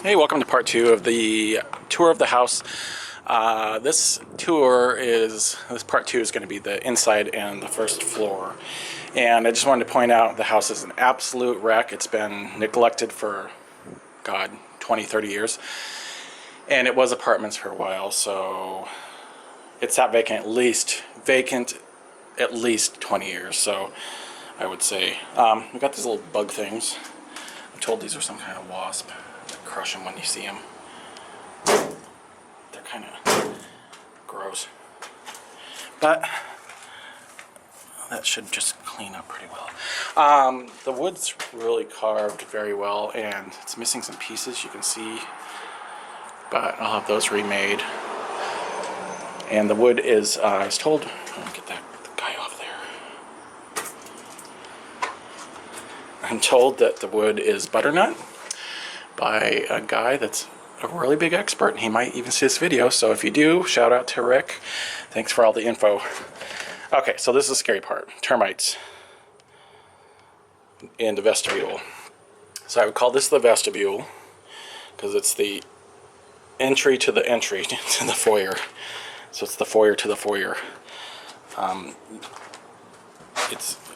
Hey, welcome to part 2 of the tour of the house. This part 2 is going to be the inside and the first floor. And I just wanted to point out the house is an absolute wreck. It's been neglected for, God, 20, 30 years. And it was apartments for a while, so it's sat vacant at least 20 years. So I would say, we got these little bug things. I'm told these are some kind of wasp. Crush them when you see them. They're kind of gross, but that should just clean up pretty well. The wood's really carved very well, and it's missing some pieces you can see, but I'll have those remade. And the wood is, I was told, let me get that guy off there. I'm told that the wood is butternut by a guy that's a really big expert, and he might even see this video, so if you do, shout out to Rick. Thanks for all the info. Okay, so this is the scary part. Termites in the vestibule. So I would call this the vestibule because it's the entry to the foyer. So it's the foyer to the foyer.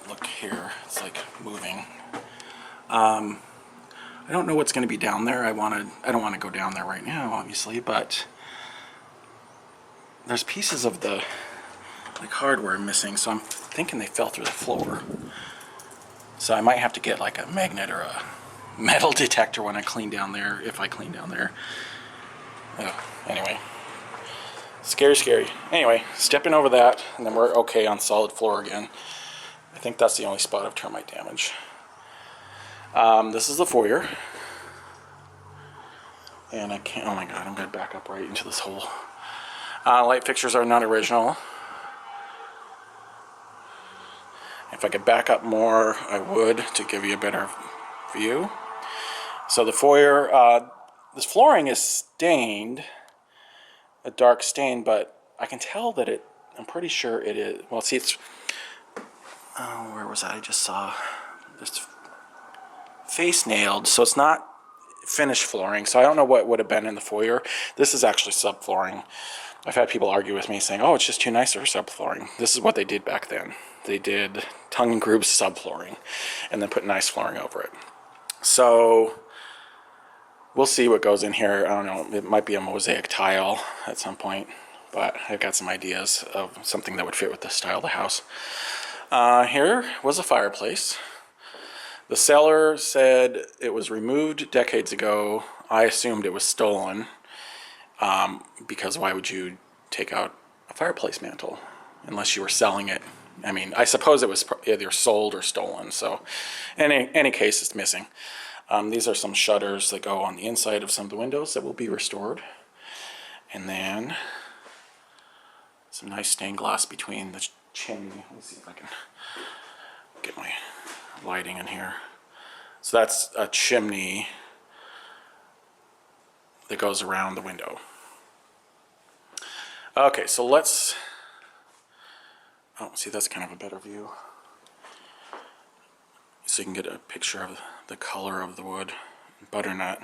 Look here, it's like moving. I don't know what's going to be down there. I don't want to go down there right now, obviously, but there's pieces of the hardware missing, so I'm thinking they fell through the floor. So I might have to get like a magnet or a metal detector when I clean down there, if I clean down there. Anyway, scary. Anyway, stepping over that, and then we're okay on solid floor again. I think that's the only spot of termite damage. This is the foyer, and I can't, oh my god, I'm going to back up right into this hole. Light fixtures are not original. If I could back up more, I would, to give you a better view. So the foyer, this flooring is stained, a dark stain, but I can tell that I'm pretty sure it is, well, see, it's, where was that? I just saw this face nailed, so it's not finished flooring, so I don't know what would have been in the foyer. This is actually subflooring. I've had people argue with me saying, oh, it's just too nice for subflooring. This is what they did back then. They did tongue and groove subflooring and then put nice flooring over it. So we'll see what goes in here. I don't know, it might be a mosaic tile at some point, but I've got some ideas of something that would fit with the style of the house. Here was a fireplace. The seller said it was removed decades ago. I assumed it was stolen, because why would you take out a fireplace mantle unless you were selling it? I mean, I suppose it was either sold or stolen, so in any case, it's missing. These are some shutters that go on the inside of some of the windows that will be restored. And then some nice stained glass between the chimney. Let me see if I can get my lighting in here. So that's a chimney that goes around the window. Okay, so let's, oh, see, that's kind of a better view. So you can get a picture of the color of the wood. Butternut.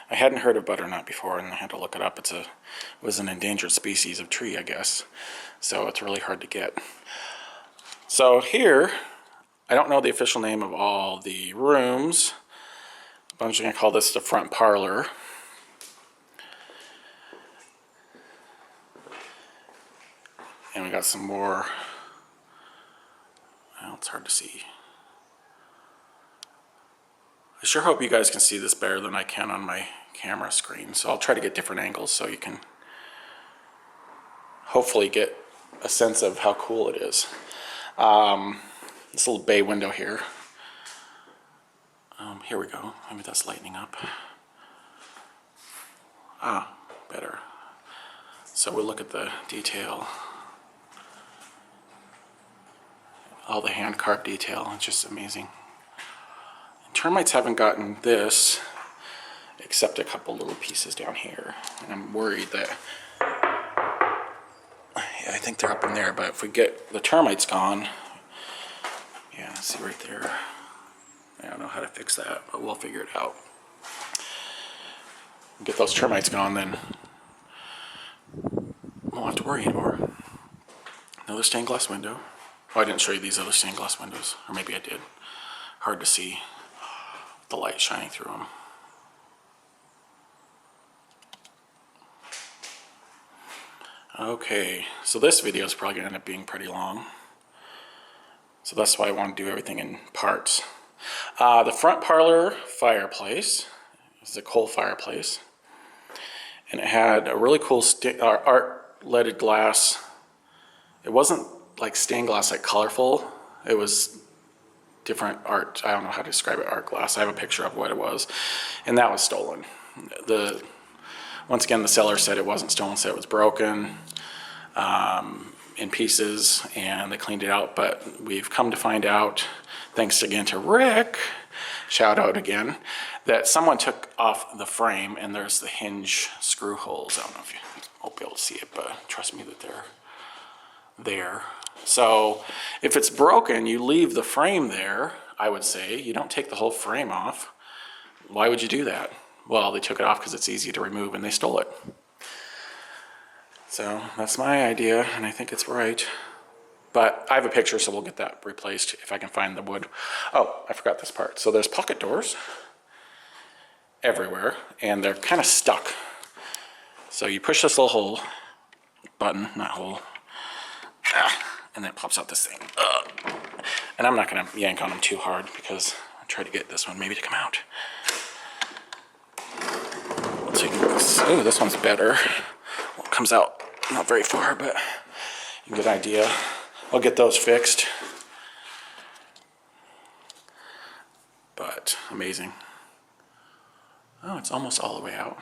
I hadn't heard of butternut before, and I had to look it up. It was an endangered species of tree, I guess. So it's really hard to get. So here, I don't know the official name of all the rooms, but I'm just going to call this the front parlor. And we got some more, well, it's hard to see. I sure hope you guys can see this better than I can on my camera screen, so I'll try to get different angles so you can hopefully get a sense of how cool it is. This little bay window here. Here we go. Maybe that's lightening up. Ah, better. So we'll look at the detail. All the hand-carved detail. It's just amazing. Termites haven't gotten this, except a couple little pieces down here. And I'm worried that, yeah, I think they're up in there, but if we get the termites gone, yeah, see right there. I don't know how to fix that, but we'll figure it out. get those termites gone, then won't have to worry anymore. Another stained glass window. Oh, I didn't show you these other stained glass windows, or maybe I did. Hard to see the light shining through them. Okay, so this video is probably going to end up being pretty long. So that's why I want to do everything in parts. The front parlor fireplace is a coal fireplace. And it had a really cool art leaded glass. It wasn't like stained glass, like colorful. It was different art. I don't know how to describe it, art glass. I have a picture of what it was. And that was stolen. Once again, the seller said it wasn't stolen, said it was broken in pieces, and they cleaned it out. But we've come to find out, thanks again to Rick, shout out again, that someone took off the frame, and there's the hinge screw holes. I don't know if you won't be able to see it, but trust me that they're there. So if it's broken, you leave the frame there, I would say. You don't take the whole frame off. Why would you do that? Well, they took it off because it's easy to remove, and they stole it. So that's my idea, and I think it's right. But I have a picture, so we'll get that replaced if I can find the wood. Oh, I forgot this part. So there's pocket doors everywhere, and they're kind of stuck. So you push this little hole, button, not hole, and then it pops out this thing. And I'm not going to yank on them too hard because I tried to get this one maybe to come out. So you can, ooh, this one's better. Well, it comes out not very far, but you can get an idea. I'll get those fixed. But amazing. Oh, it's almost all the way out.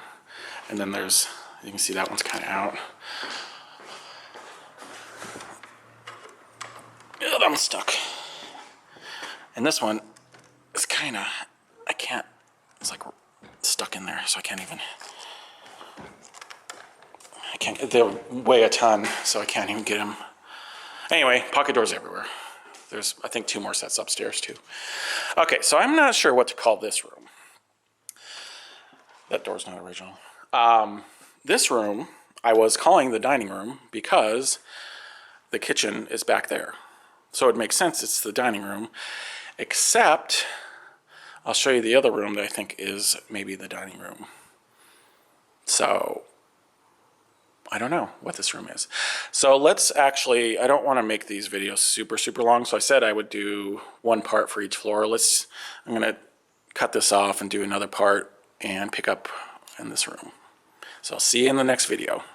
And then there's, you can see that one's kind of out. Oh, that one's stuck. And this one is kind of, I can't, it's like stuck in there, so I can't even, they weigh a ton, so I can't even get them. Anyway, pocket doors everywhere. There's, I think, 2 more sets upstairs, too. Okay, so I'm not sure what to call this room. That door's not original. This room, I was calling the dining room because the kitchen is back there. So it makes sense it's the dining room, except I'll show you the other room that I think is maybe the dining room. So I don't know what this room is. So let's actually, I don't want to make these videos super, super long. So I said I would do 1 part for each floor. I'm going to cut this off and do another part and pick up in this room. So I'll see you in the next video.